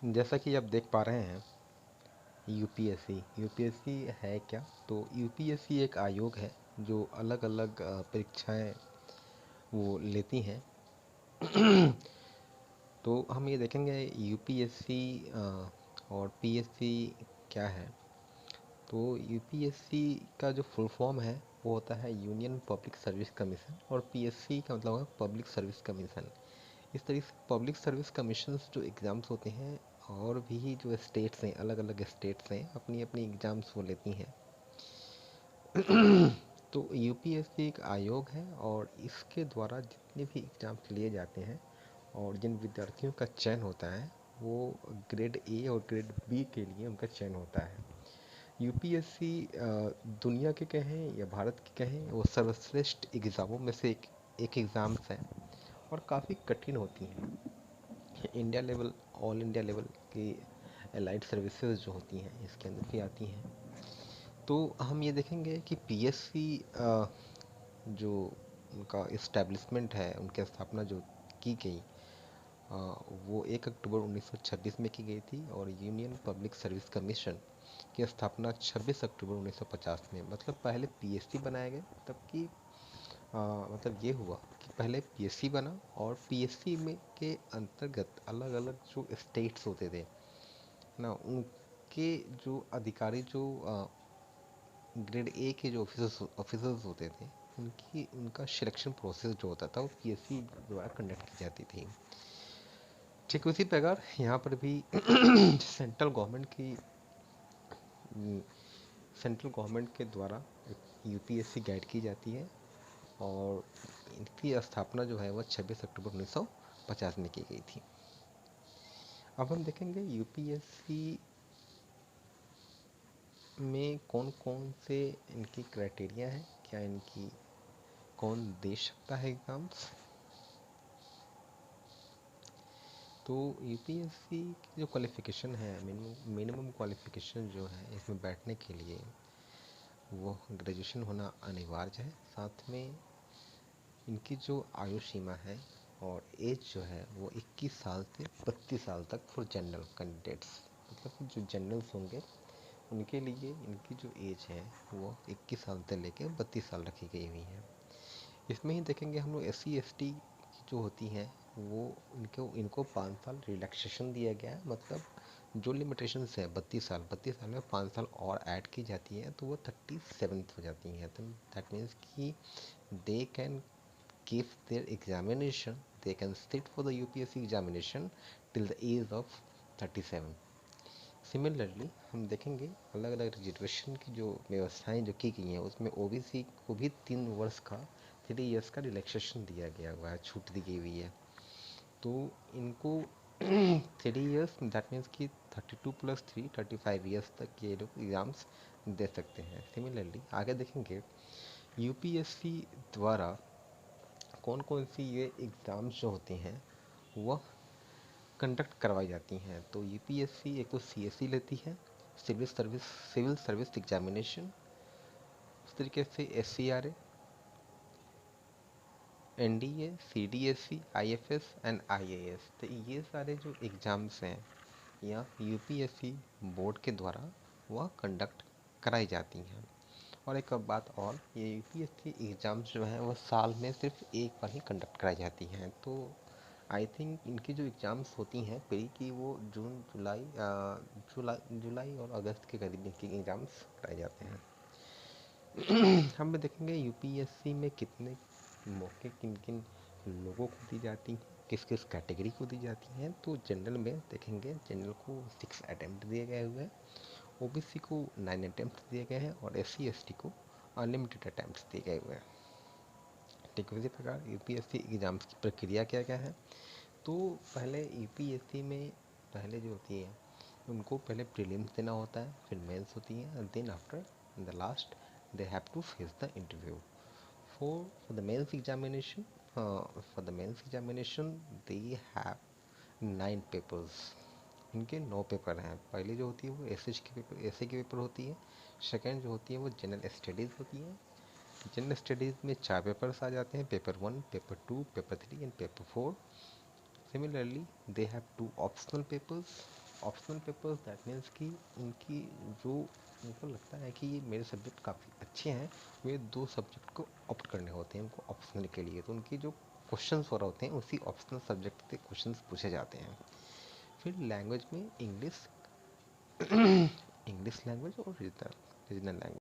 जैसा कि आप देख पा रहे हैं, यूपीएससी यूपीएससी है क्या? तो यूपीएससी एक आयोग है जो अलग अलग परीक्षाएं वो लेती हैं। तो हम ये देखेंगे यूपीएससी और पीएससी क्या है। तो यूपीएससी का जो फुल फॉर्म है वो होता है यूनियन पब्लिक सर्विस कमीशन, और पीएससी का मतलब है पब्लिक सर्विस कमीशन। इस तरीके से पब्लिक सर्विस कमीशंस जो एग्ज़ाम्स होते हैं, और भी जो स्टेट्स हैं, अलग अलग स्टेट्स हैं, अपनी अपनी एग्ज़ाम्स वो लेती हैं। तो यूपीएससी एक आयोग है, और इसके द्वारा जितने भी एग्ज़ाम्स लिए जाते हैं और जिन विद्यार्थियों का चयन होता है, वो ग्रेड ए और ग्रेड बी के लिए उनका चयन होता है। यूपीएससी दुनिया के कहें या भारत के कहें, वो सर्वश्रेष्ठ एग्ज़ामों में से एक एग्ज़ाम्स है, और काफ़ी कठिन होती हैं। India level, all India level की एलाइड सर्विसेज जो होती हैं इसके अंदर भी आती हैं। तो हम ये देखेंगे कि पीएससी जो उनका इस्टेब्लिशमेंट है, उनकी स्थापना जो की गई, अ, वो 1 अक्टूबर 1926 में की गई थी, और यूनियन पब्लिक सर्विस कमीशन की स्थापना 26 अक्टूबर 1950 में, मतलब पहले पीएससी बनाया गया तब की। मतलब ये हुआ कि पहले पीएससी बना, और पीएससी में के अंतर्गत अलग अलग जो स्टेट्स होते थे ना, उनके जो अधिकारी, जो ग्रेड ए के जो ऑफिसर्स होते थे, उनकी उनका सिलेक्शन प्रोसेस जो होता था वो पीएससी द्वारा कंडक्ट की जाती थी। ठीक उसी प्रकार यहाँ पर भी सेंट्रल गवर्नमेंट की सेंट्रल गवर्नमेंट के द्वारा यूपीएससी गाइड की जाती है, और इनकी स्थापना जो है वह 26 अक्टूबर 1950 में की गई थी। अब हम देखेंगे यूपीएससी में कौन कौन से इनकी क्राइटेरिया है, क्या इनकी कौन दे सकता है एग्ज़ाम्स। तो यूपीएससी की जो क्वालिफ़िकेशन है, मिनिमम क्वालिफ़िकेशन जो है इसमें बैठने के लिए, वो ग्रेजुएशन होना अनिवार्य है। साथ में इनकी जो आयु सीमा है और एज जो है वो 21 साल से 32 साल तक फॉर जनरल कैंडिडेट्स, मतलब कि जो जनरल्स होंगे उनके लिए इनकी जो एज है वो 21 साल से लेकर 32 साल रखी गई हुई है। इसमें ही देखेंगे हम लोग SC ST जो होती हैं, वो इनको इनको 5 साल रिलैक्सेशन दिया गया है। मतलब जो लिमिटेशंस है 32 साल में 5 साल और ऐड की जाती है, तो वो 37 हो जाती हैं। तो दैट मीन्स कि they can give their examination, they can sit for the UPSC examination till the age of 37. Similarly हम देखेंगे अलग अलग रिजर्वेशन की जो व्यवस्थाएं जो की गई हैं, उसमें ओबीसी को भी 3 वर्ष का 3 इयर्स का रिलैक्सेशन दिया गया हुआ है, छूट दी गई हुई है। तो इनको 3 इयर्स, दैट मीन्स कि 32 + 3 35 इयर्स तक ये लोग एग्ज़ाम्स दे सकते हैं। सिमिलरली आगे देखेंगे यूपीएससी द्वारा कौन कौन सी ये एग्ज़ाम्स जो होती हैं वह कंडक्ट करवाई जाती हैं। तो यूपीएससी एक तो सीएससी लेती है, सिविल सर्विस एग्जामिनेशन। उस तरीके से SCRA, NDA, CDSC, IFS and IAS. तो ये सारे जो एग्ज़ाम्स हैं या यूपीएससी बोर्ड के द्वारा वह कंडक्ट कराई जाती हैं। और एक बात और, ये यूपीएससी एग्ज़ाम्स जो हैं वह साल में सिर्फ एक बार ही कंडक्ट कराई जाती हैं। तो आई थिंक इनकी जो एग्ज़ाम्स होती हैं प्री की, वो जून जुलाई और अगस्त के करीब इनकी एग्ज़ाम्स कराए जाते हैं। हम देखेंगे यूपीएससी में कितने मौके किन किन लोगों को दी जाती हैं, किस किस कैटेगरी को दी जाती हैं। तो जनरल में देखेंगे, जनरल को 6 अटैम्प्ट दिए गए हुए हैं, ओबीसी को 9 अटैम्प्ट दिए गए हैं, और SC ST को अनलिमिटेड अटैम्प्ट दिए गए हुए हैं। ठीक उसी प्रकार यूपीएससी एग्ज़ाम्स की प्रक्रिया क्या क्या है। तो पहले यूपीएससी में पहले जो होती है उनको पहले प्रीलिम्स देना होता है, फिर मेंस होती है, and then after the last they have to face the interview for the mains examination. For the mains examination they have 9 papers. इनके 9 पेपर हैं। पहली जो होती है वो एस की पेपर होती है। सेकेंड जो होती है वो जनरल स्टडीज़ होती है। जनरल स्टडीज़ में 4 पेपर्स आ जाते हैं, paper 1, paper 2, paper 3 and paper 4। Similarly, they have 2 optional papers. Optional papers that means कि उनकी जो उनको लगता है कि ये मेरे सब्जेक्ट काफ़ी अच्छे हैं, वे 2 सब्जेक्ट को ऑप्ट करने होते हैं उनको ऑप्शनल के लिए। तो उनकी जो क्वेश्चंस हो रहे होते हैं उसी ऑप्शनल सब्जेक्ट से क्वेश्चंस पूछे जाते हैं। फिर लैंग्वेज में इंग्लिश इंग्लिश लैंग्वेज और रीजनल लैंग्वेज।